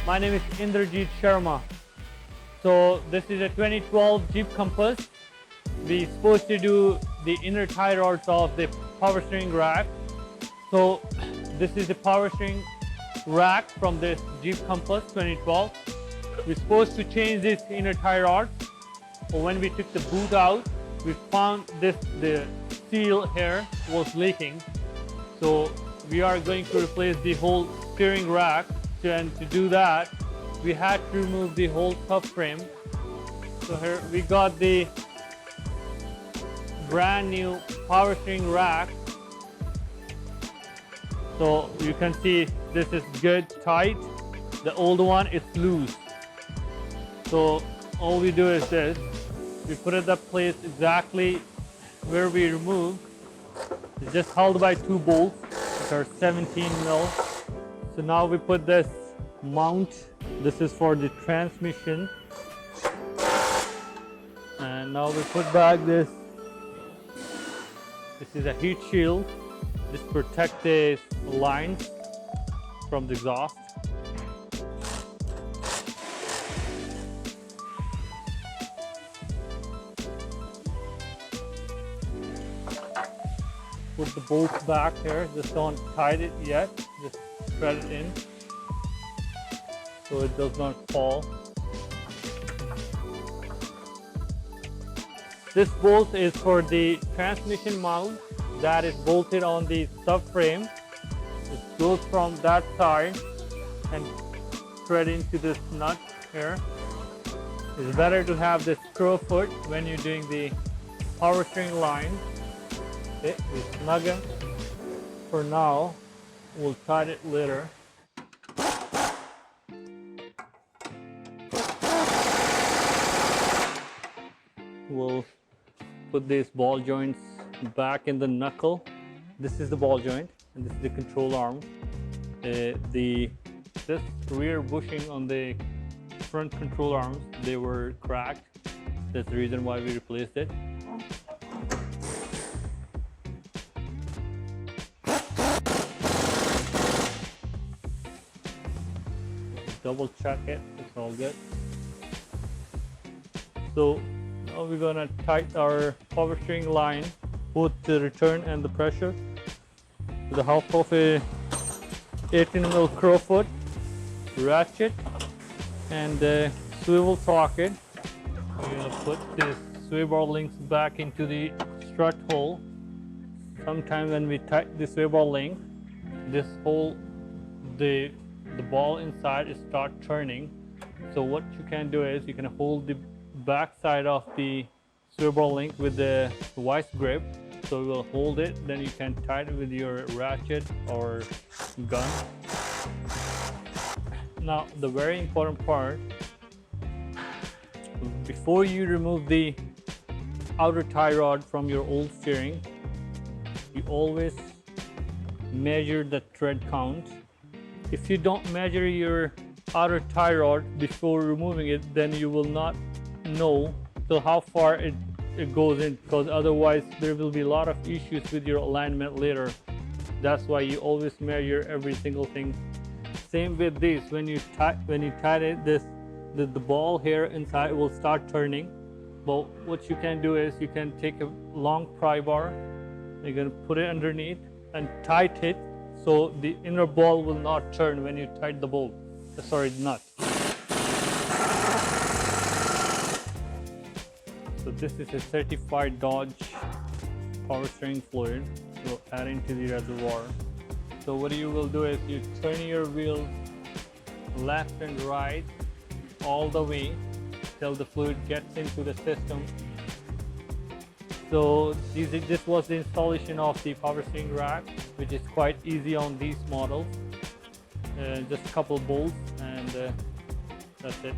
My name is Indrajit Sharma. So this is a 2012 Jeep Compass. We're supposed to do the inner tie rods of the power steering rack. So this is the power steering rack from this Jeep Compass 2012. We're supposed to change this inner tie rods. But when we took the boot out, we found the seal here was leaking. So we are going to replace the whole steering rack. And to do that, we had to remove the whole subframe. So here we got the brand new power steering rack. So you can see this is good, tight. The old one is loose. So all we do is this. We put it in place exactly where we removed. It's just held by two bolts, which are 17 mil. So now we put this mount. This is for the transmission. And now we put back this. This is a heat shield. This protects the lines from the exhaust. Put the bolts back here. Just don't tighten it yet. Just thread it in so it does not fall. This bolt is for the transmission mount that is bolted on the subframe. It goes from that side and thread into this nut here. It's better to have this screw foot when you're doing the power steering line. Okay, we snug them for now. We'll tighten it later. We'll put these ball joints back in the knuckle. This is the ball joint and this is the control arm. This rear bushing on the front control arms, they were cracked. That's the reason why we replaced it. Double check it, it's all good. So now we're gonna tighten our power steering line, both the return and the pressure, with the help of a 18 mil crowfoot ratchet and a swivel socket. We're gonna put this sway bar links back into the strut hole. Sometime when we tighten the sway bar link, this hole, the ball inside is start turning. So what you can do is you can hold the back side of the sway bar link with the vice grip. So you will hold it, then you can tighten it with your ratchet or gun. Now the very important part, before you remove the outer tie rod from your old steering, you always measure the tread count. If you don't measure your outer tie rod before removing it, then you will not know till how far it goes in, because otherwise there will be a lot of issues with your alignment later. That's why you always measure every single thing. Same with this, when you tighten it, the ball here inside will start turning. But what you can do is you can take a long pry bar, you're going to put it underneath and tighten it so the inner ball will not turn when you tighten the bolt. Sorry, nut. So this is a certified Dodge power steering fluid. We'll add into the reservoir. So what you will do is you turn your wheels left and right all the way till the fluid gets into the system. So this was the installation of the power steering rack, which is quite easy on these models. Just a couple bolts and that's it.